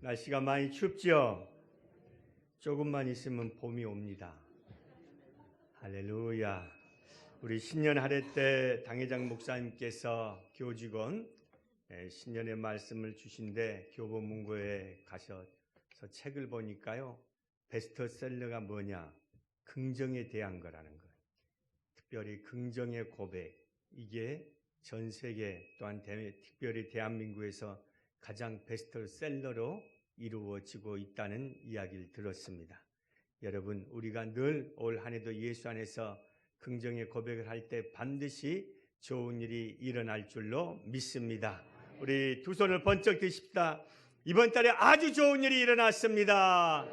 날씨가 많이 춥죠? 조금만 있으면 봄이 옵니다. 할렐루야. 우리 신년 할애 때 당회장 목사님께서 교직원 신년의 말씀을 주신데 교보문고에 가셔서 책을 보니까요, 베스트셀러가 뭐냐? 긍정에 대한 거라는 거예요. 특별히 긍정의 고백, 이게 전 세계 또한 특별히 대한민국에서 가장 베스트셀러로 이루어지고 있다는 이야기를 들었습니다. 여러분, 우리가 늘 올 한 해도 예수 안에서 긍정의 고백을 할 때 반드시 좋은 일이 일어날 줄로 믿습니다. 우리 두 손을 번쩍 드십시다. 이번 달에 아주 좋은 일이 일어났습니다.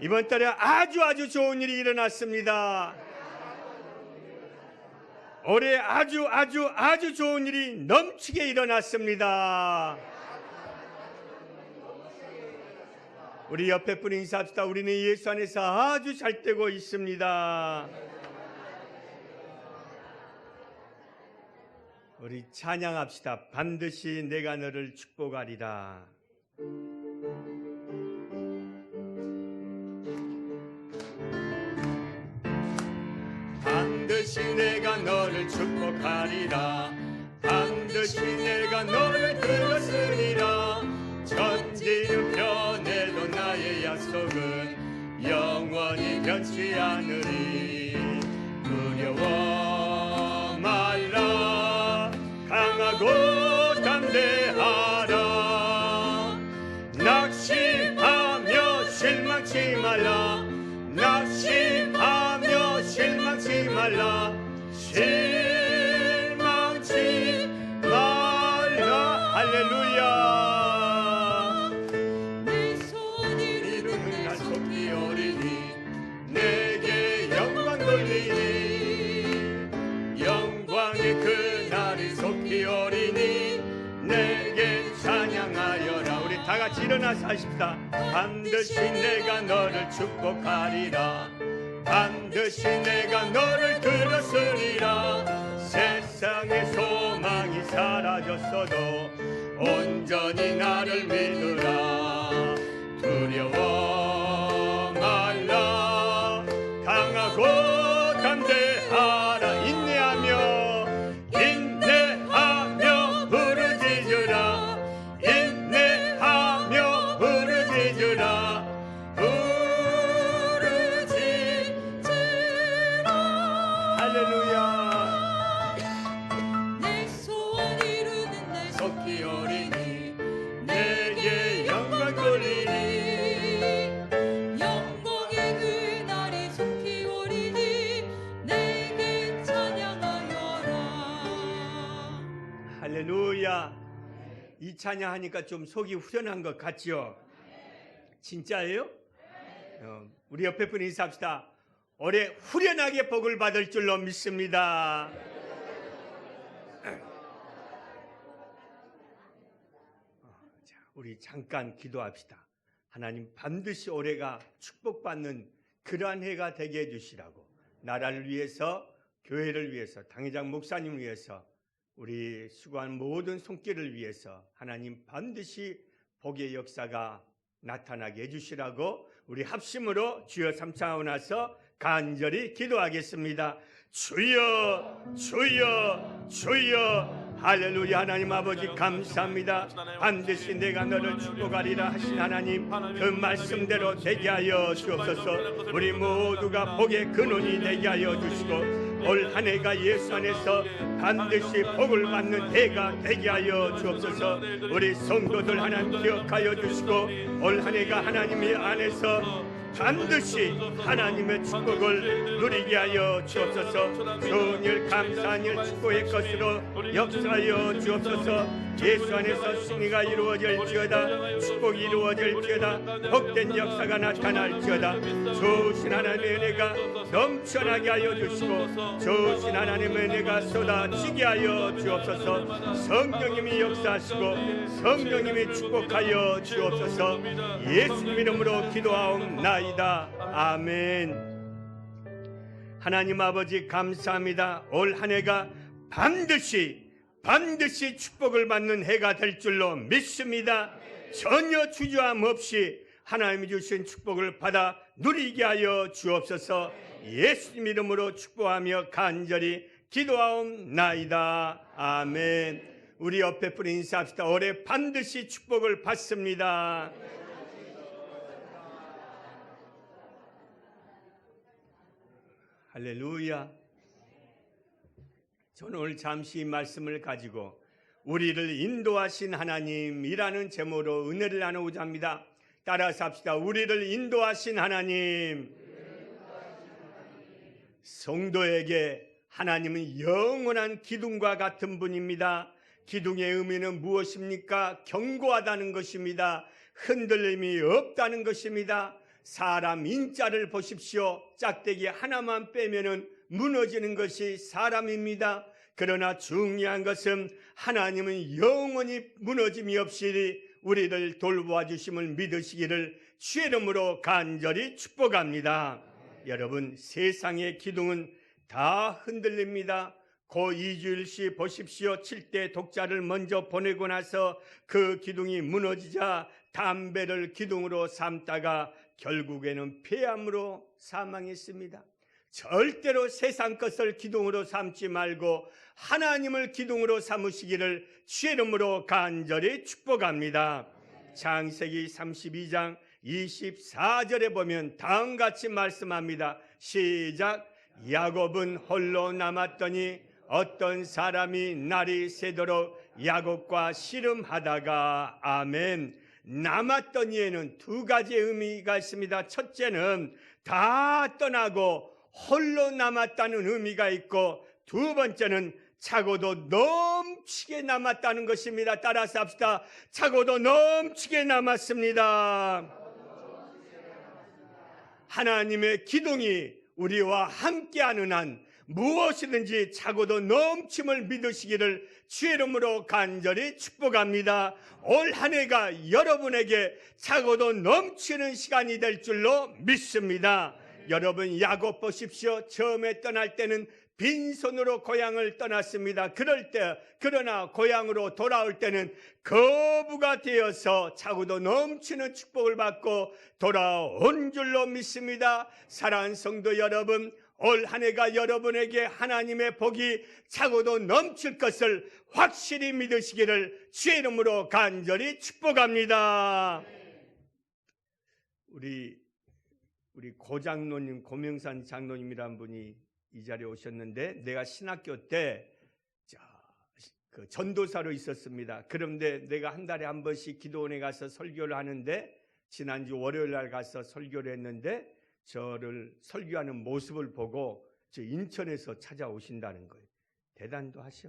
이번 달에 아주 좋은 일이 일어났습니다. 올해 아주 좋은 일이 넘치게 일어났습니다. 우리 옆에 분 인사합시다. 우리는 예수 안에서 아주 잘 되고 있습니다. 우리 찬양합시다. 반드시 내가 너를 축복하리라. 반드시 내가 너를 축복하리라. 반드시 내가 너를 들었으리라. 천지는 변해도 나의 약속은 영원히 변치 않으리. 두려워 말라. 강하고 담대하라. 낙심하며 실망치 말라. 낙심하며 실망치 말라. 실망치 말라. 할렐루야. 내 손을 이루는 날 속히 오리니 내게 영광 돌리니. 영광의 그날이 속히 오리니 내게 찬양하여라. 우리 다 같이 일어나서 하십시다. 반드시 내가 너를 축복하리라. 반드시 내가 너를 들었으리라. 세상의 소망이 사라졌어도 온전히 나를 믿으라. 두려워 말라. 강하고 담대하라. 인내하며 부르짖으라. 인내하며 부르짖으라. 할렐루야. 내 소원 이루는 날 속히 오리니 내게 영광 돌리니. 영광의 그날이 속히 오리니 내게 찬양하여라. 할렐루야. 이 찬양하니까 좀 속이 후련한 것 같지요? 진짜예요? 우리 옆에 분 인사합시다. 올해 후련하게 복을 받을 줄로 믿습니다. 자, 우리 잠깐 기도합시다. 하나님, 반드시 올해가 축복받는 그러한 해가 되게 해주시라고, 나라를 위해서, 교회를 위해서, 당회장 목사님을 위해서, 우리 수고한 모든 손길을 위해서 하나님 반드시 복의 역사가 나타나게 해주시라고 우리 합심으로 주여 삼창하고 나서 간절히 기도하겠습니다. 주여 주여 주여. 할렐루야. 하나님 아버지 감사합니다. 반드시 내가 너를 축복하리라 하신 하나님, 그 말씀대로 되게 하여 주옵소서. 우리 모두가 복의 근원이 되게 하여 주시고 올 한 해가 예수 안에서 반드시 복을 받는 해가 되게 하여 주옵소서. 우리 성도들 하나님 기억하여 주시고 올 한 해가 하나님의 안에서 반드시 하나님의 축복을 누리게 하여 주옵소서. 좋은 일, 감사한 일, 축복의 것으로 역사하여 주옵소서. 예수 안에서 승리가 이루어질지어다. 축복이 이루어질지어다. 복된 역사가 나타날지어다. 좋으신 하나님의 은혜가 넘쳐나게 하여 주시고 좋으신 하나님의 은혜가 쏟아지게 하여 주옵소서. 성령님이 역사하시고 성령님이 축복하여 주옵소서. 예수님 이름으로 기도하옵나이다. 아멘. 하나님 아버지 감사합니다. 올 한 해가 반드시 축복을 받는 해가 될 줄로 믿습니다. 전혀 주저함 없이 하나님이 주신 축복을 받아 누리게 하여 주옵소서. 예수님 이름으로 축복하며 간절히 기도하옵나이다. 아멘. 우리 옆에 분 인사합시다. 올해 반드시 축복을 받습니다. 할렐루야. 저는 오늘 잠시 이 말씀을 가지고 우리를 인도하신 하나님이라는 제목으로 은혜를 나누고자 합니다. 따라서 합시다. 우리를 인도하신 하나님. 성도에게 하나님은 영원한 기둥과 같은 분입니다. 기둥의 의미는 무엇입니까? 견고하다는 것입니다. 흔들림이 없다는 것입니다. 사람 인자를 보십시오. 짝대기 하나만 빼면은 무너지는 것이 사람입니다. 그러나 중요한 것은 하나님은 영원히 무너짐이 없이 우리를 돌보아 주심을 믿으시기를 주의 이름으로 간절히 축복합니다. 여러분, 세상의 기둥은 다 흔들립니다. 고 이주일씨 보십시오. 7대 독자를 먼저 보내고 나서 그 기둥이 무너지자 담배를 기둥으로 삼다가 결국에는 폐암으로 사망했습니다. 절대로 세상 것을 기둥으로 삼지 말고 하나님을 기둥으로 삼으시기를 주의 이름으로 간절히 축복합니다. 창세기 32장 24절에 보면 다음같이 말씀합니다. 시작. 야곱은 홀로 남았더니 어떤 사람이 날이 새도록 야곱과 씨름하다가 아멘. 남았더니에는 두 가지의 의미가 있습니다. 첫째는 다 떠나고 홀로 남았다는 의미가 있고, 두 번째는 차고도 넘치게 남았다는 것입니다. 따라서 합시다. 차고도 넘치게 남았습니다. 하나님의 기둥이 우리와 함께하는 한 무엇이든지 차고도 넘침을 믿으시기를 주의 이름으로 간절히 축복합니다. 올 한 해가 여러분에게 차고도 넘치는 시간이 될 줄로 믿습니다. 여러분, 야곱 보십시오. 처음에 떠날 때는 빈손으로 고향을 떠났습니다. 그러나 고향으로 돌아올 때는 거부가 되어서 차고도 넘치는 축복을 받고 돌아온 줄로 믿습니다. 사랑하는 성도 여러분, 올 한 해가 여러분에게 하나님의 복이 차고도 넘칠 것을 확실히 믿으시기를 주의 이름으로 간절히 축복합니다. 우리 고장로님, 고명산 장로님이란 분이 이 자리에 오셨는데, 내가 신학교 때 그 전도사로 있었습니다. 그런데 내가 한 달에 한 번씩 기도원에 가서 설교를 하는데, 지난주 월요일 날 가서 설교를 했는데 저를 설교하는 모습을 보고 저 인천에서 찾아오신다는 거예요. 대단도 하셔.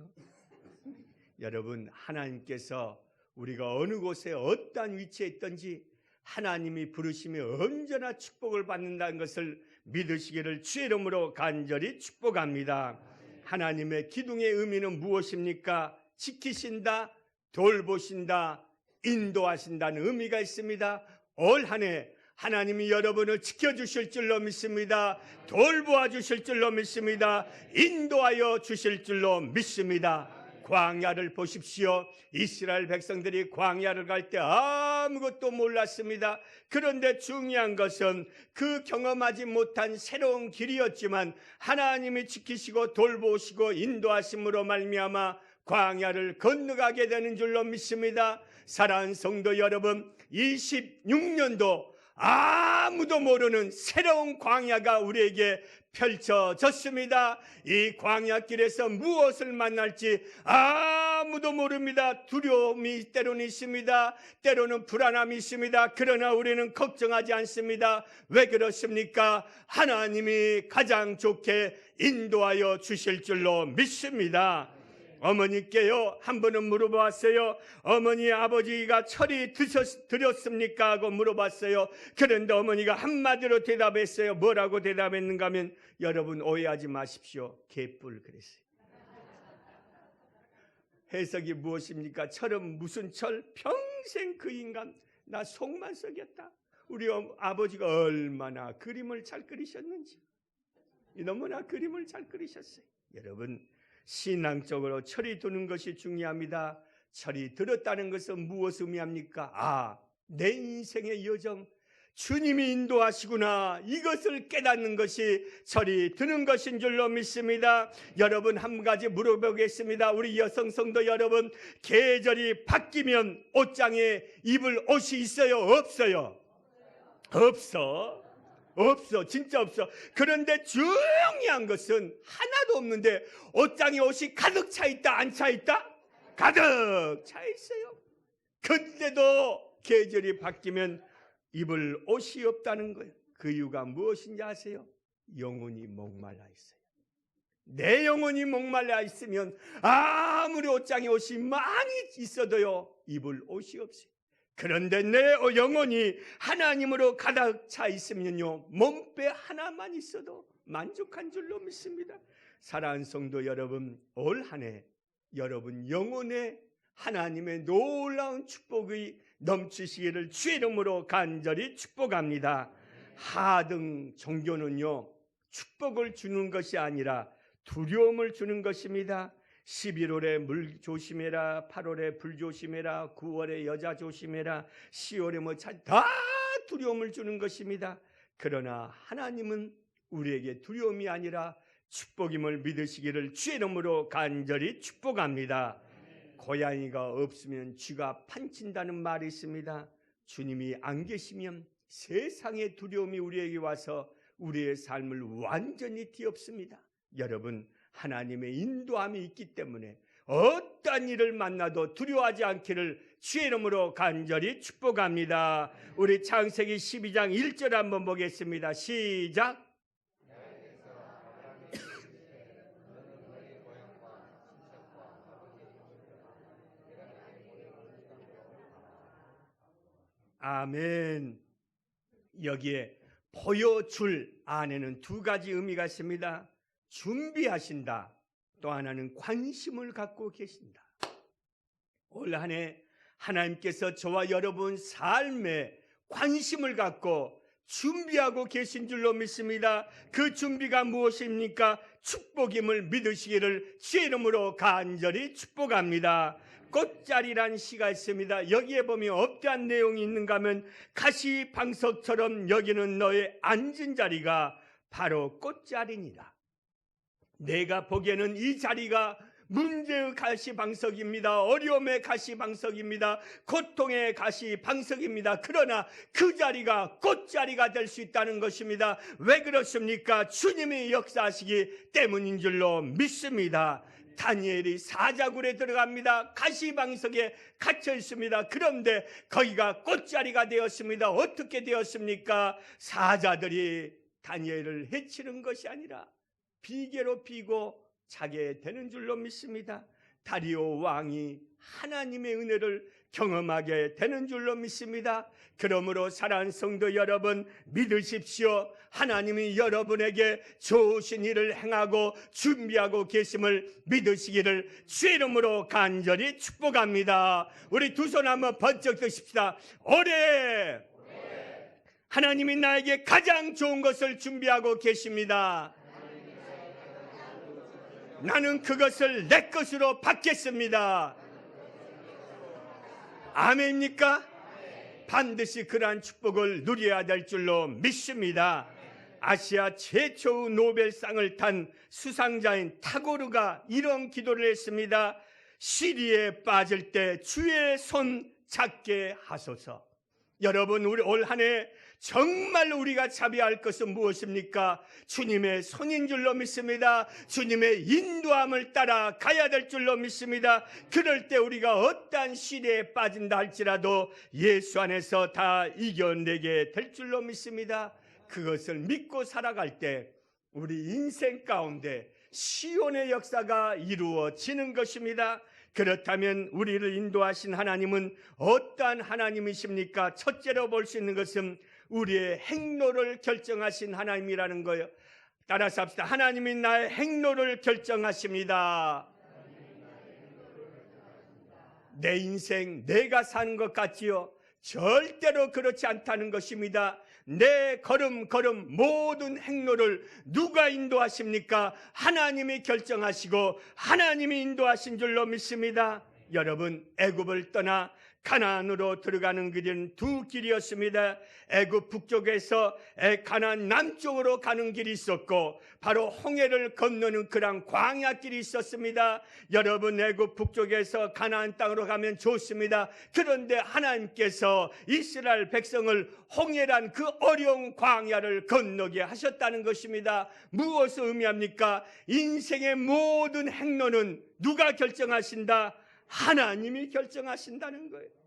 여러분, 하나님께서 우리가 어느 곳에 어떠한 위치에 있든지 하나님이 부르시면 언제나 축복을 받는다는 것을 믿으시기를 주의 이름으로 간절히 축복합니다. 하나님의 기둥의 의미는 무엇입니까? 지키신다, 돌보신다, 인도하신다는 의미가 있습니다. 올 한 해 하나님이 여러분을 지켜주실 줄로 믿습니다. 돌보아 주실 줄로 믿습니다. 인도하여 주실 줄로 믿습니다. 광야를 보십시오. 이스라엘 백성들이 광야를 갈 때 아무것도 몰랐습니다. 그런데 중요한 것은 그 경험하지 못한 새로운 길이었지만 하나님이 지키시고 돌보시고 인도하심으로 말미암아 광야를 건너가게 되는 줄로 믿습니다. 사랑하는 성도 여러분, 26년도 아무도 모르는 새로운 광야가 우리에게 펼쳐졌습니다. 이 광야길에서 무엇을 만날지 아무도 모릅니다. 두려움이 때로는 있습니다. 때로는 불안함이 있습니다. 그러나 우리는 걱정하지 않습니다. 왜 그렇습니까? 하나님이 가장 좋게 인도하여 주실 줄로 믿습니다. 어머니께요, 한 번은 물어봤어요. 어머니, 아버지가 철이 드렸습니까? 하고 물어봤어요. 그런데 어머니가 한마디로 대답했어요. 뭐라고 대답했는가 하면, 여러분 오해하지 마십시오. 개뿔 그랬어요. 해석이 무엇입니까? 철은 무슨 철? 평생 그 인간 나 속만 썩였다. 우리 아버지가 얼마나 그림을 잘 그리셨는지, 너무나 그림을 잘 그리셨어요. 여러분, 신앙적으로 철이 드는 것이 중요합니다. 철이 들었다는 것은 무엇을 의미합니까? 내 인생의 여정, 주님이 인도하시구나, 이것을 깨닫는 것이 철이 드는 것인 줄로 믿습니다. 여러분, 한 가지 물어보겠습니다. 우리 여성 성도 여러분, 계절이 바뀌면 옷장에 입을 옷이 있어요? 없어요? 없어. 진짜 없어. 그런데 중요한 것은 하나도 없는데 옷장에 옷이 가득 차 있다, 안 차 있다? 가득 차 있어요. 근데도 계절이 바뀌면 입을 옷이 없다는 거예요. 그 이유가 무엇인지 아세요? 영혼이 목말라 있어요. 내 영혼이 목말라 있으면 아무리 옷장에 옷이 많이 있어도요, 입을 옷이 없어요. 그런데 내 영혼이 하나님으로 가득 차 있으면요, 몸빼 하나만 있어도 만족한 줄로 믿습니다. 사랑하는 성도 여러분, 올 한 해 여러분 영혼에 하나님의 놀라운 축복이 넘치시기를 주의 이름으로 간절히 축복합니다. 하등 종교는요, 축복을 주는 것이 아니라 두려움을 주는 것입니다. 11월에 물 조심해라, 8월에 불 조심해라, 9월에 여자 조심해라, 10월에 다 두려움을 주는 것입니다. 그러나 하나님은 우리에게 두려움이 아니라 축복임을 믿으시기를 주의 이름으로 간절히 축복합니다. 고양이가 없으면 쥐가 판친다는 말이 있습니다. 주님이 안 계시면 세상의 두려움이 우리에게 와서 우리의 삶을 완전히 뒤엎습니다. 여러분, 하나님의 인도함이 있기 때문에 어떤 일을 만나도 두려워하지 않기를 주의 이름으로 간절히 축복합니다. 우리 창세기 12장 1절 한번 보겠습니다. 시작. 아멘. 여기에 보여줄 안에는 두 가지 의미가 있습니다. 준비하신다, 또 하나는 관심을 갖고 계신다. 올 한 해 하나님께서 저와 여러분 삶에 관심을 갖고 준비하고 계신 줄로 믿습니다. 그 준비가 무엇입니까? 축복임을 믿으시기를 주의 이름으로 간절히 축복합니다. 꽃자리란 시가 있습니다. 여기에 보면 어떠한 내용이 있는가 하면, 가시방석처럼 여기는 너의 앉은 자리가 바로 꽃자리니라. 내가 보기에는 이 자리가 문제의 가시방석입니다. 어려움의 가시방석입니다. 고통의 가시방석입니다. 그러나 그 자리가 꽃자리가 될 수 있다는 것입니다. 왜 그렇습니까? 주님이 역사하시기 때문인 줄로 믿습니다. 다니엘이 사자굴에 들어갑니다. 가시방석에 갇혀 있습니다. 그런데 거기가 꽃자리가 되었습니다. 어떻게 되었습니까? 사자들이 다니엘을 해치는 것이 아니라 비계로 비고 자게 되는 줄로 믿습니다. 다리오 왕이 하나님의 은혜를 경험하게 되는 줄로 믿습니다. 그러므로 사랑하는 성도 여러분, 믿으십시오. 하나님이 여러분에게 좋으신 일을 행하고 준비하고 계심을 믿으시기를 주의 이름으로 간절히 축복합니다. 우리 두 손 한번 번쩍 드십시다. 올해 하나님이 나에게 가장 좋은 것을 준비하고 계십니다. 나는 그것을 내 것으로 받겠습니다. 아멘입니까? 반드시 그러한 축복을 누려야 될 줄로 믿습니다. 아시아 최초의 노벨상을 탄 수상자인 타고르가 이런 기도를 했습니다. 시리에 빠질 때 주의 손 잡게 하소서. 여러분, 우리 올 한 해 정말 우리가 잡아야 할 것은 무엇입니까? 주님의 손인 줄로 믿습니다. 주님의 인도함을 따라 가야 될 줄로 믿습니다. 그럴 때 우리가 어떠한 시대에 빠진다 할지라도 예수 안에서 다 이겨내게 될 줄로 믿습니다. 그것을 믿고 살아갈 때 우리 인생 가운데 시온의 역사가 이루어지는 것입니다. 그렇다면 우리를 인도하신 하나님은 어떠한 하나님이십니까? 첫째로 볼 수 있는 것은 우리의 행로를 결정하신 하나님이라는 거예요. 따라서 합시다. 하나님이 나의 행로를 결정하십니다. 내 인생 내가 사는 것 같지요? 절대로 그렇지 않다는 것입니다. 내 걸음걸음 모든 행로를 누가 인도하십니까? 하나님이 결정하시고 하나님이 인도하신 줄로 믿습니다. 여러분, 애굽을 떠나 가나안으로 들어가는 길은 두 길이었습니다. 애굽 북쪽에서 가나안 남쪽으로 가는 길이 있었고 바로 홍해를 건너는 그런 광야길이 있었습니다. 여러분, 애굽 북쪽에서 가나안 땅으로 가면 좋습니다. 그런데 하나님께서 이스라엘 백성을 홍해란 그 어려운 광야를 건너게 하셨다는 것입니다. 무엇을 의미합니까? 인생의 모든 행로는 누가 결정하신다? 하나님이 결정하신다는 거예요.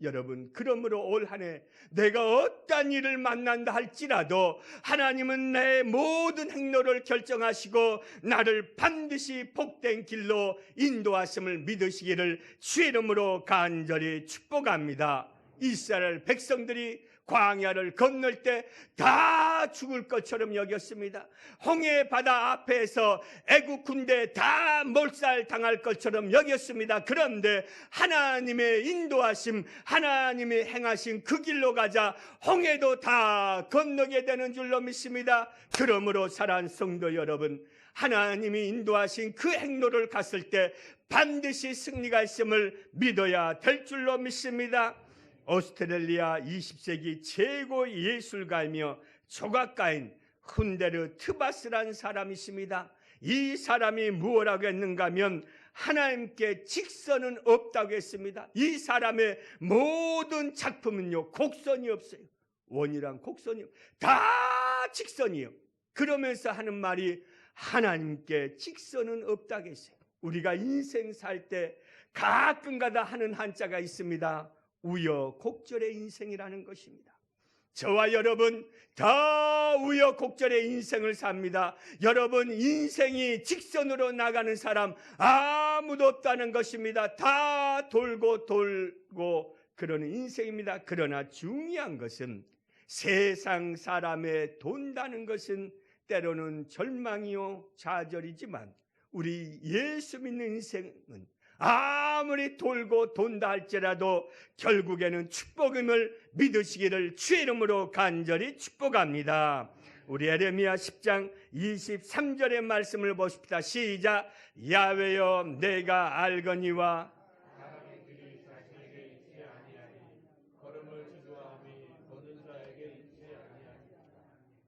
여러분, 그러므로 올 한 해 내가 어떤 일을 만난다 할지라도 하나님은 내 모든 행로를 결정하시고 나를 반드시 복된 길로 인도하심을 믿으시기를 주의 이름으로 간절히 축복합니다. 이스라엘 백성들이 광야를 건널 때 다 죽을 것처럼 여겼습니다. 홍해 바다 앞에서 애국 군대 다 몰살당할 것처럼 여겼습니다. 그런데 하나님의 인도하심, 하나님이 행하신 그 길로 가자 홍해도 다 건너게 되는 줄로 믿습니다. 그러므로 사랑하는 성도 여러분, 하나님이 인도하신 그 행로를 갔을 때 반드시 승리가 있음을 믿어야 될 줄로 믿습니다. 오스트레일리아 20세기 최고 예술가이며 조각가인 훈데르 트바스라는 사람이 있습니다. 이 사람이 무엇라고 했는가 하면 하나님께 직선은 없다고 했습니다. 이 사람의 모든 작품은요, 곡선이 없어요. 원이랑 곡선이 다 직선이에요. 그러면서 하는 말이 하나님께 직선은 없다고 했어요. 우리가 인생 살 때 가끔가다 하는 한자가 있습니다. 우여곡절의 인생이라는 것입니다. 저와 여러분 다 우여곡절의 인생을 삽니다. 여러분, 인생이 직선으로 나가는 사람 아무도 없다는 것입니다. 다 돌고 그러는 인생입니다. 그러나 중요한 것은 세상 사람의 돈다는 것은 때로는 절망이요 좌절이지만 우리 예수 믿는 인생은 아무리 돌고 돈다 할지라도 결국에는 축복임을 믿으시기를 주의 이름으로 간절히 축복합니다. 우리 에레미야 10장 23절의 말씀을 보십시다. 시작. 야훼여 내가 알거니와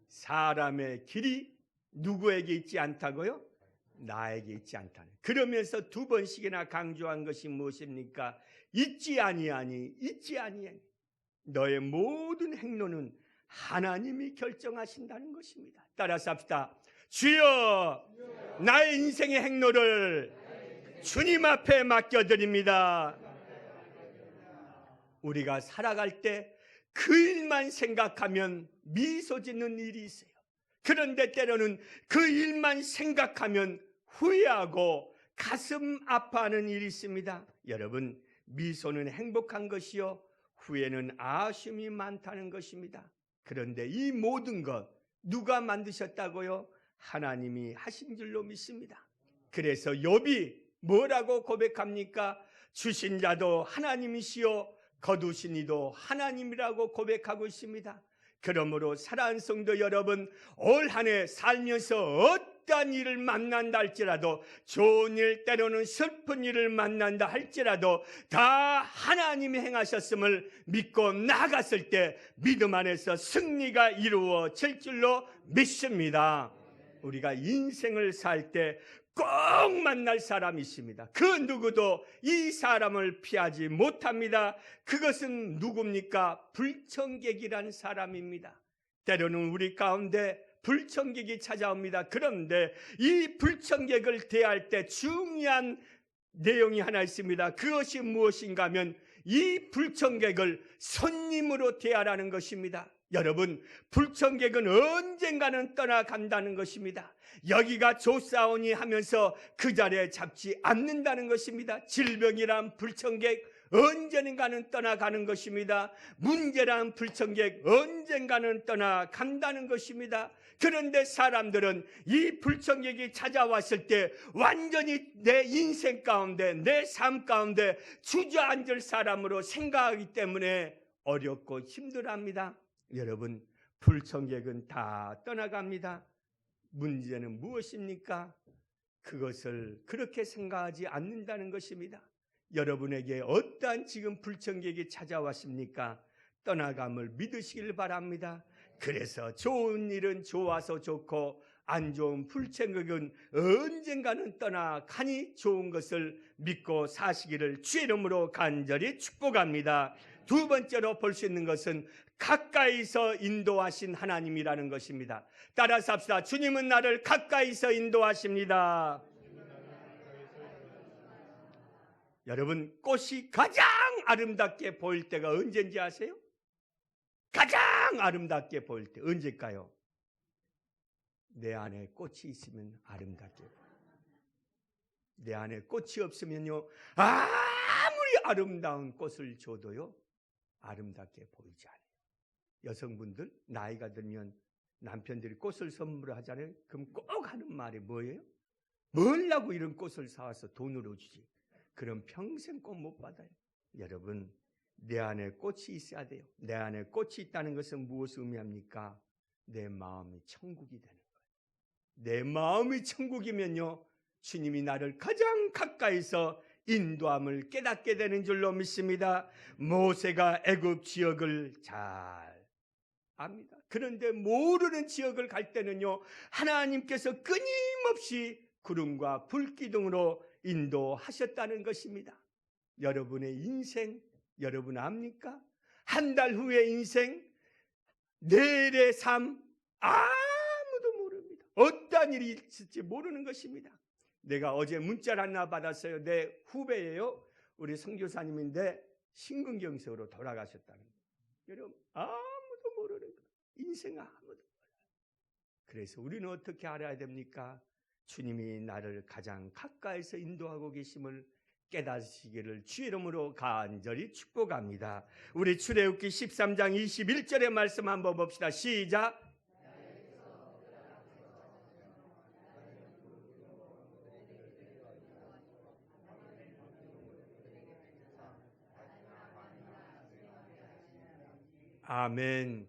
사람의 길이 누구에게 있지 않다고요? 나에게 있지 않다는. 그러면서 두 번씩이나 강조한 것이 무엇입니까? 있지 아니하니. 너의 모든 행로는 하나님이 결정하신다는 것입니다. 따라서 합시다. 주여, 나의 인생의 행로를 주님 앞에 맡겨드립니다. 우리가 살아갈 때 그 일만 생각하면 미소 짓는 일이 있어요. 그런데 때로는 그 일만 생각하면 후회하고 가슴 아파하는 일이 있습니다. 여러분, 미소는 행복한 것이요 후회는 아쉬움이 많다는 것입니다. 그런데 이 모든 것 누가 만드셨다고요? 하나님이 하신 줄로 믿습니다. 그래서 욥이 뭐라고 고백합니까? 주신 자도 하나님이시요 거두신 이도 하나님이라고 고백하고 있습니다. 그러므로 사랑하는 성도 여러분, 올 한 해 살면서 어떠한 일을 만난다 할지라도, 좋은 일 때로는 슬픈 일을 만난다 할지라도 다 하나님이 행하셨음을 믿고 나아갔을 때 믿음 안에서 승리가 이루어질 줄로 믿습니다. 우리가 인생을 살 때 꼭 만날 사람이 있습니다. 그 누구도 이 사람을 피하지 못합니다. 그것은 누굽니까? 불청객이라는 사람입니다. 때로는 우리 가운데 불청객이 찾아옵니다. 그런데 이 불청객을 대할 때 중요한 내용이 하나 있습니다. 그것이 무엇인가 하면 이 불청객을 손님으로 대하라는 것입니다. 여러분, 불청객은 언젠가는 떠나간다는 것입니다. 여기가 좋사오니 하면서 그 자리에 잡지 않는다는 것입니다. 질병이란 불청객 언젠가는 떠나가는 것입니다. 문제란 불청객 언젠가는 떠나간다는 것입니다. 그런데 사람들은 이 불청객이 찾아왔을 때 완전히 내 인생 가운데, 내 삶 가운데 주저앉을 사람으로 생각하기 때문에 어렵고 힘들어합니다. 여러분, 불청객은 다 떠나갑니다. 문제는 무엇입니까? 그것을 그렇게 생각하지 않는다는 것입니다. 여러분에게 어떠한 지금 불청객이 찾아왔습니까? 떠나감을 믿으시길 바랍니다. 그래서 좋은 일은 좋아서 좋고 안 좋은 불청객은 언젠가는 떠나가니 좋은 것을 믿고 사시기를 주의 이름으로 간절히 축복합니다. 두 번째로 볼 수 있는 것은 가까이서 인도하신 하나님이라는 것입니다. 따라서 합시다. 주님은 나를 가까이서 인도하십니다. 여러분, 꽃이 가장 아름답게 보일 때가 언제인지 아세요? 가장 아름답게 보일 때 언제일까요? 내 안에 꽃이 있으면 아름답게 보여요. 내 안에 꽃이 없으면요, 아무리 아름다운 꽃을 줘도요 아름답게 보이지 않아요. 여성분들 나이가 들면 남편들이 꽃을 선물하잖아요. 그럼 꼭 하는 말이 뭐예요? 뭘라고 이런 꽃을 사와서 돈으로 주지? 그럼 평생 꽃 못 받아요. 여러분, 내 안에 꽃이 있어야 돼요. 내 안에 꽃이 있다는 것은 무엇을 의미합니까? 내 마음이 천국이 되는 거예요. 내 마음이 천국이면요, 주님이 나를 가장 가까이서 인도함을 깨닫게 되는 줄로 믿습니다. 모세가 애굽 지역을 잘 압니다. 그런데 모르는 지역을 갈 때는요, 하나님께서 끊임없이 구름과 불기둥으로 인도하셨다는 것입니다. 여러분의 인생 여러분 압니까? 한 달 후의 인생, 내일의 삶 아무도 모릅니다. 어떤 일이 있을지 모르는 것입니다. 내가 어제 문자를 하나 받았어요. 내 후배예요. 우리 선교사님인데 심근경색으로 돌아가셨다는 거예요. 여러분, 아무도 모르는 거예요. 인생 아무도 몰라요. 그래서 우리는 어떻게 알아야 됩니까? 주님이 나를 가장 가까이서 인도하고 계심을 깨닫으시기를 주의 이름으로 간절히 축복합니다. 우리 출애굽기 13장 21절의 말씀 한번 봅시다. 시작. 아멘.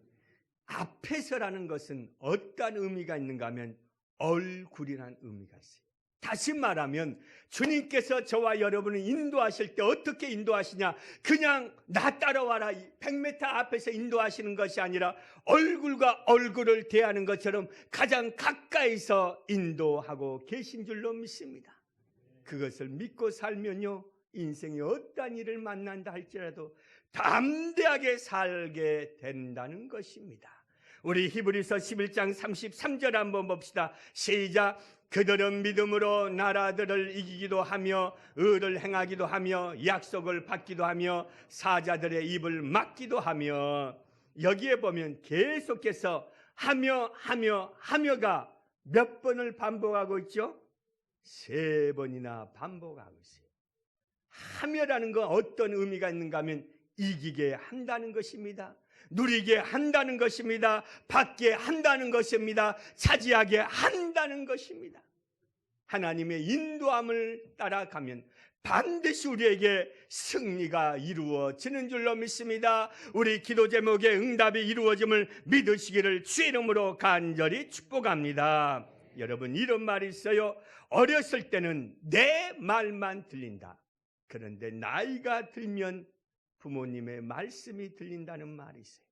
앞에서라는 것은 어떤 의미가 있는가 하면 얼굴이라는 의미가 있어요. 다시 말하면 주님께서 저와 여러분을 인도하실 때 어떻게 인도하시냐? 그냥 나 따라와라 100m 앞에서 인도하시는 것이 아니라 얼굴과 얼굴을 대하는 것처럼 가장 가까이서 인도하고 계신 줄로 믿습니다. 그것을 믿고 살면요, 인생에 어떠한 일을 만난다 할지라도 담대하게 살게 된다는 것입니다. 우리 히브리서 11장 33절 한번 봅시다. 시작. 그들은 믿음으로 나라들을 이기기도 하며 의를 행하기도 하며 약속을 받기도 하며 사자들의 입을 막기도 하며, 여기에 보면 계속해서 하며가 몇 번을 반복하고 있죠? 3번이나 반복하고 있어요. 하며라는 건 어떤 의미가 있는가 하면 이기게 한다는 것입니다. 누리게 한다는 것입니다. 받게 한다는 것입니다. 차지하게 한다는 것입니다. 하나님의 인도함을 따라가면 반드시 우리에게 승리가 이루어지는 줄로 믿습니다. 우리 기도 제목의 응답이 이루어짐을 믿으시기를 주의 이름으로 간절히 축복합니다. 여러분, 이런 말이 있어요. 어렸을 때는 내 말만 들린다. 그런데 나이가 들면 부모님의 말씀이 들린다는 말이 있어요.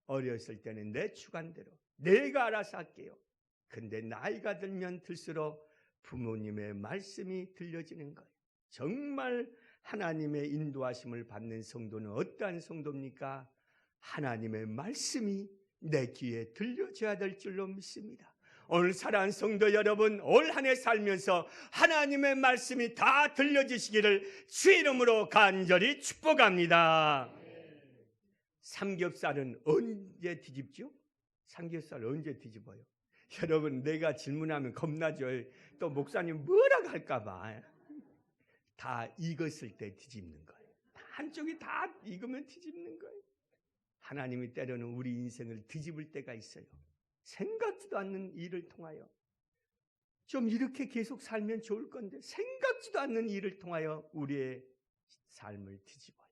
어렸을 때는 내 주관대로 내가 알아서 할게요. 근데 나이가 들면 들수록 부모님의 말씀이 들려지는 거예요. 정말 하나님의 인도하심을 받는 성도는 어떠한 성도입니까? 하나님의 말씀이 내 귀에 들려져야 될 줄로 믿습니다. 오늘 사랑하는 성도 여러분, 올 한 해 살면서 하나님의 말씀이 다 들려지시기를 주의 이름으로 간절히 축복합니다. 삼겹살은 언제 뒤집죠? 삼겹살 언제 뒤집어요? 여러분, 내가 질문하면 겁나죠. 또 목사님 뭐라고 할까 봐. 다 익었을 때 뒤집는 거예요. 한쪽이 다 익으면 뒤집는 거예요. 하나님이 때로는 우리 인생을 뒤집을 때가 있어요. 생각지도 않는 일을 통하여, 좀 이렇게 계속 살면 좋을 건데 생각지도 않는 일을 통하여 우리의 삶을 뒤집어요.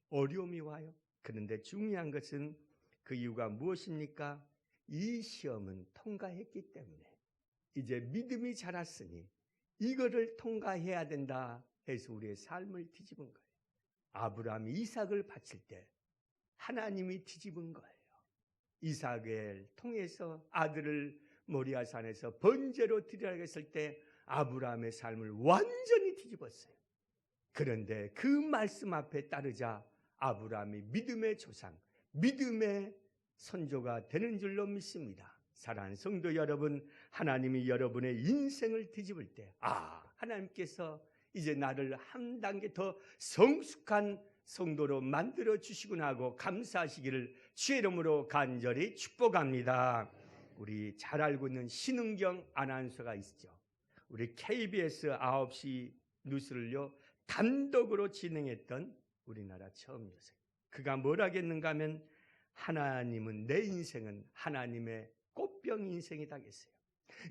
어려움이 와요. 그런데 중요한 것은 그 이유가 무엇입니까? 이 시험은 통과했기 때문에 이제 믿음이 자랐으니 이거를 통과해야 된다. 해서 우리의 삶을 뒤집은 거예요. 아브라함이 이삭을 바칠 때 하나님이 뒤집은 거예요. 이삭을 통해서 아들을 모리아산에서 번제로 드리라고 했을 때 아브라함의 삶을 완전히 뒤집었어요. 그런데 그 말씀 앞에 따르자 아브라함이 믿음의 조상, 믿음의 선조가 되는 줄로 믿습니다. 사랑하는 성도 여러분, 하나님이 여러분의 인생을 뒤집을 때 하나님께서 이제 나를 한 단계 더 성숙한 성도로 만들어 주시구나 하고 감사하시기를 주의 이름으로 간절히 축복합니다. 우리 잘 알고 있는 신은경 아나운서가 있죠. 우리 KBS 9시 뉴스를요 단독으로 진행했던 우리나라 처음 여성. 그가 뭘 하겠는가 하면 하나님은 내 인생은 하나님의 꽃병 인생이다 했어요.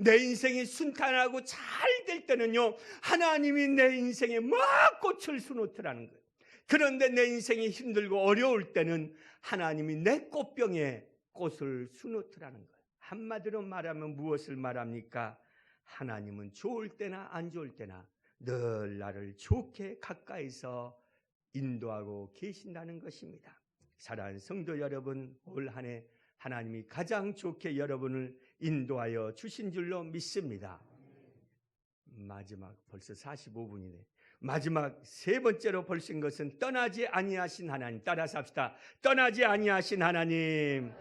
내 인생이 순탄하고 잘 될 때는요 하나님이 내 인생에 막 꽃을 수놓더라는 거예요. 그런데 내 인생이 힘들고 어려울 때는 하나님이 내 꽃병에 꽃을 수놓더라는 거예요. 한마디로 말하면 무엇을 말합니까? 하나님은 좋을 때나 안 좋을 때나 늘 나를 좋게 가까이서 인도하고 계신다는 것입니다. 사랑하는 성도 여러분, 올 한 해 하나님이 가장 좋게 여러분을 인도하여 주신 줄로 믿습니다. 마지막 벌써 45분이네. 마지막 세 번째로 보신 것은 떠나지 아니하신 하나님. 따라서 합시다. 떠나지 아니하신 하나님.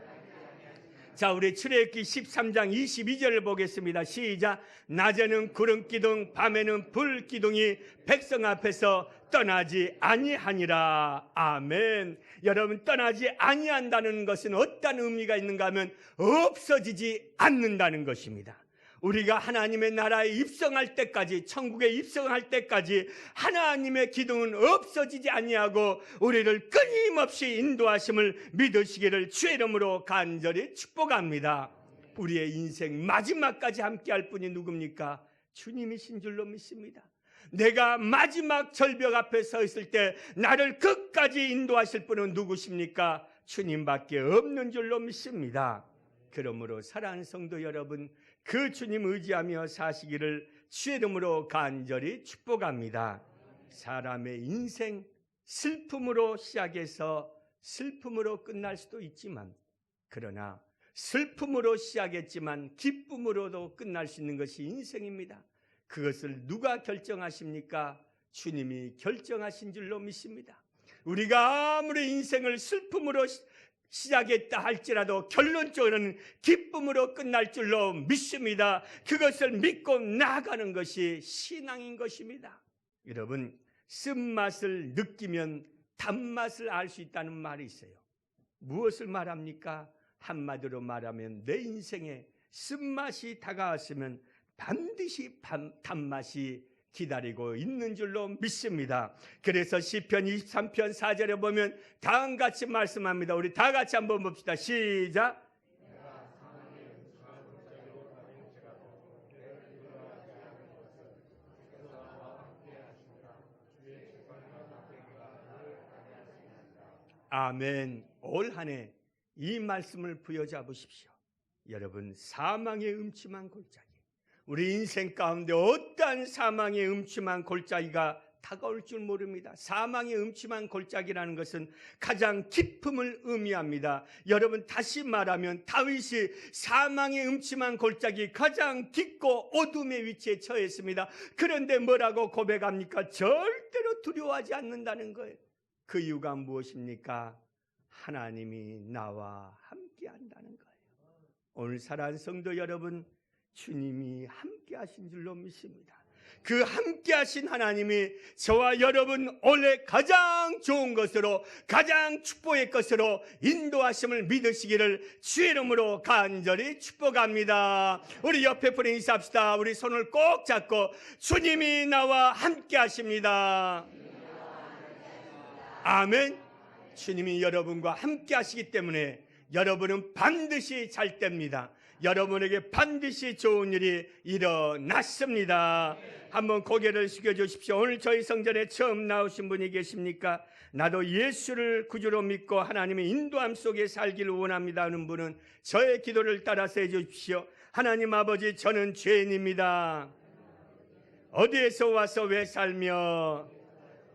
자, 우리 출애굽기 13장 22절을 보겠습니다. 시작. 낮에는 구름 기둥, 밤에는 불 기둥이 백성 앞에서 떠나지 아니하니라. 아멘. 여러분, 떠나지 아니한다는 것은 어떤 의미가 있는가 하면 없어지지 않는다는 것입니다. 우리가 하나님의 나라에 입성할 때까지, 천국에 입성할 때까지 하나님의 기둥은 없어지지 아니하고 우리를 끊임없이 인도하심을 믿으시기를 주의 이름으로 간절히 축복합니다. 우리의 인생 마지막까지 함께할 분이 누굽니까? 주님이신 줄로 믿습니다. 내가 마지막 절벽 앞에 서 있을 때 나를 끝까지 인도하실 분은 누구십니까? 주님밖에 없는 줄로 믿습니다. 그러므로 사랑하는 성도 여러분, 그 주님 의지하며 사시기를 주의 이름으로 간절히 축복합니다. 사람의 인생 슬픔으로 시작해서 슬픔으로 끝날 수도 있지만, 그러나 슬픔으로 시작했지만 기쁨으로도 끝날 수 있는 것이 인생입니다. 그것을 누가 결정하십니까? 주님이 결정하신 줄로 믿습니다. 우리가 아무리 인생을 슬픔으로 시작했다 할지라도 결론적으로는 기쁨으로 끝날 줄로 믿습니다. 그것을 믿고 나아가는 것이 신앙인 것입니다. 여러분, 쓴맛을 느끼면 단맛을 알 수 있다는 말이 있어요. 무엇을 말합니까? 한마디로 말하면 내 인생에 쓴맛이 다가왔으면 반드시 단맛이 기다리고 있는 줄로 믿습니다. 그래서 시편 23편 4절에 보면 다음같이 말씀합니다. 우리 다 같이 한번 봅시다. 시작. 아멘. 올 한 해 이 말씀을 부여잡으십시오. 여러분, 사망의 음침한 골짜기, 우리 인생 가운데 어떠한 사망의 음침한 골짜기가 다가올 줄 모릅니다. 사망의 음침한 골짜기라는 것은 가장 깊음을 의미합니다. 여러분, 다시 말하면 다윗이 사망의 음침한 골짜기 가장 깊고 어둠의 위치에 처했습니다. 그런데 뭐라고 고백합니까? 절대로 두려워하지 않는다는 거예요. 그 이유가 무엇입니까? 하나님이 나와 함께 한다는 거예요. 오늘 사랑하는 성도 여러분, 주님이 함께 하신 줄로 믿습니다. 그 함께 하신 하나님이 저와 여러분 올해 가장 좋은 것으로, 가장 축복의 것으로 인도하심을 믿으시기를 주의 이름으로 간절히 축복합니다. 우리 옆에 분에 인사합시다. 우리 손을 꼭 잡고 주님이 나와 함께 하십니다. 아멘. 주님이 여러분과 함께 하시기 때문에 여러분은 반드시 잘 됩니다. 여러분에게 반드시 좋은 일이 일어났습니다. 한번 고개를 숙여주십시오. 오늘 저희 성전에 처음 나오신 분이 계십니까? 나도 예수를 구주로 믿고 하나님의 인도함 속에 살기를 원합니다 하는 분은 저의 기도를 따라서 해주십시오. 하나님 아버지, 저는 죄인입니다. 어디에서 와서 왜 살며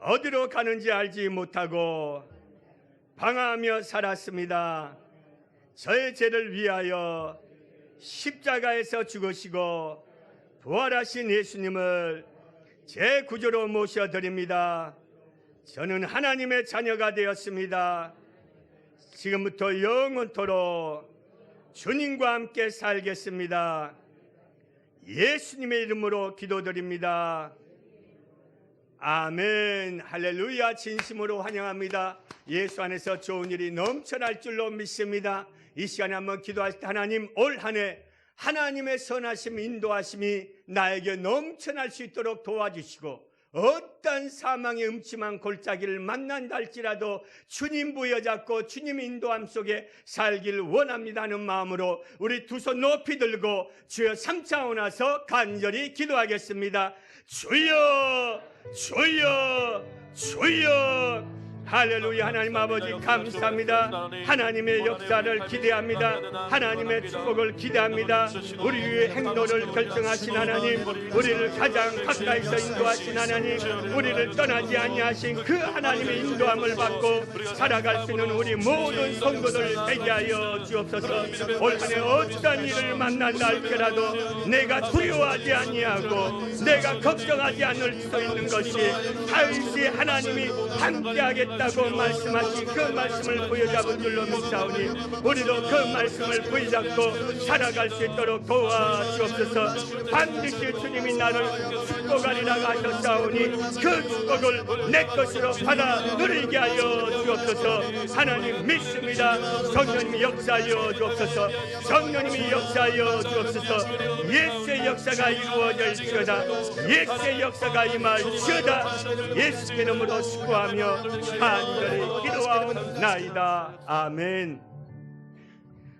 어디로 가는지 알지 못하고 방황하며 살았습니다. 저의 죄를 위하여 십자가에서 죽으시고 부활하신 예수님을 제 구주로 모셔드립니다. 저는 하나님의 자녀가 되었습니다. 지금부터 영원토록 주님과 함께 살겠습니다. 예수님의 이름으로 기도드립니다. 아멘. 할렐루야. 진심으로 환영합니다. 예수 안에서 좋은 일이 넘쳐날 줄로 믿습니다. 이 시간에 한번 기도할 때 하나님, 올 한 해 하나님의 선하심, 인도하심이 나에게 넘쳐날 수 있도록 도와주시고, 어떤 사망의 음침한 골짜기를 만난다 할지라도 주님 부여잡고 주님 인도함 속에 살길 원합니다 하는 마음으로 우리 두 손 높이 들고 주여 삼창하고 나서 간절히 기도하겠습니다. 주여, 주여, 주여. 할렐루야. 하나님 아버지 감사합니다. 하나님의 역사를 기대합니다. 하나님의 축복을 기대합니다. 우리의 행로를 결정하신 하나님, 우리를 가장 가까이서 인도하신 하나님, 우리를 떠나지 아니하신 그 하나님의 인도함을 받고 살아갈 수 있는 우리 모든 성도들 되게 하여 주옵소서. 올 한 해 어떤 일을 만난다 할지라도 내가 두려워하지 아니하고 내가 걱정하지 않을 수 있는 것이 다윗이 하나님이 함께하겠다고 말씀하신 그 말씀을 부여잡은 줄로 믿사오니 우리도 그 말씀을 부여잡고 살아갈 수 있도록 도와주옵소서. 반드시 주님이 나를 축복하리라 하셨사오니 그 축복을 내 것으로 받아 누리게 하여 주옵소서. 하나님 믿습니다. 성령님이 역사하여 주옵소서. 성령님이 역사하여 주옵소서. 예수의 역사가 이루어질지어다. 예수의 역사가 임할지어다. 예수의 이름으로 축복하며 간절히 기도하옵나이다. 아멘.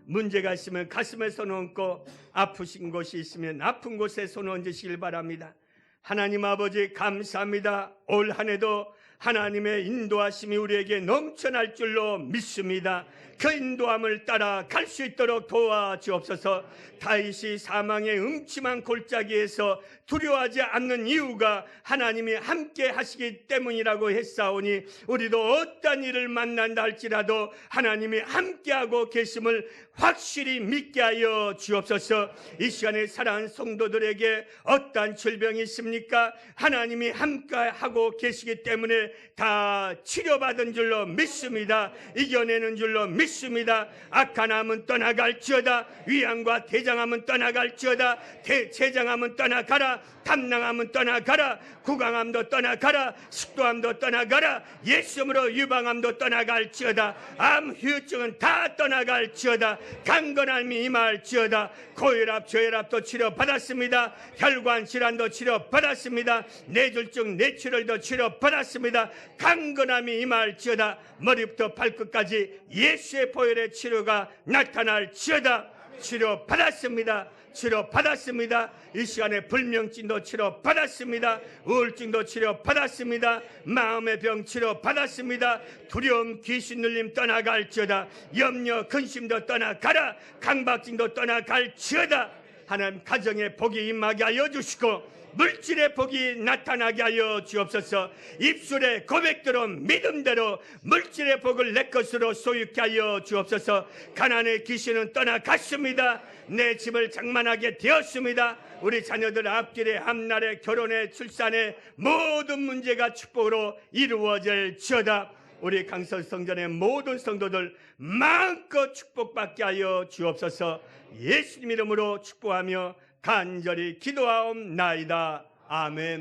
문제가 있으면 가슴에 손 얹고 아프신 곳이 있으면 아픈 곳에 손 얹으시길 바랍니다. 하나님 아버지 감사합니다. 올 한 해도 하나님의 인도하심이 우리에게 넘쳐날 줄로 믿습니다. 그 인도함을 따라 갈 수 있도록 도와주옵소서. 다윗이 사망의 음침한 골짜기에서 두려워하지 않는 이유가 하나님이 함께 하시기 때문이라고 했사오니 우리도 어떤 일을 만난다 할지라도 하나님이 함께하고 계심을 확실히 믿게 하여 주옵소서. 이 시간에 사랑하는 성도들에게 어떠한 질병이 있습니까? 하나님이 함께하고 계시기 때문에 다 치료받은 줄로 믿습니다. 이겨내는 줄로 믿습니다. 악한 암은 떠나갈지어다. 위암과 대장암은 떠나갈지어다. 대제장암은 떠나가라. 담낭암은 떠나가라. 구강암도 떠나가라. 식도암도 떠나가라. 예수님으로 유방암도 떠나갈지어다. 암 후유증은 다 떠나갈지어다. 강건함이 임할지어다. 고혈압, 저혈압도 치료받았습니다. 혈관 질환도 치료받았습니다. 뇌졸중, 뇌출혈도 치료받았습니다. 강건함이 임할지어다. 머리부터 발끝까지 예수의 보혈의 치료가 나타날지어다. 치료받았습니다. 치료받았습니다. 이 시간에 불면증도 치료받았습니다. 우울증도 치료받았습니다. 마음의 병 치료받았습니다. 두려움, 귀신 눌림 떠나갈지어다. 염려, 근심도 떠나가라. 강박증도 떠나갈지어다. 하나님 가정에 복이 임하게 하여 주시고 물질의 복이 나타나게 하여 주옵소서. 입술의 고백대로 믿음대로 물질의 복을 내 것으로 소유케 하여 주옵소서. 가난의 귀신은 떠나갔습니다. 내 집을 장만하게 되었습니다. 우리 자녀들 앞길에 앞날에 결혼에 출산에 모든 문제가 축복으로 이루어질지어다. 우리 강서 성전의 모든 성도들 마음껏 축복받게 하여 주옵소서. 예수님 이름으로 축복하며 간절히 기도하옵나이다. 아멘.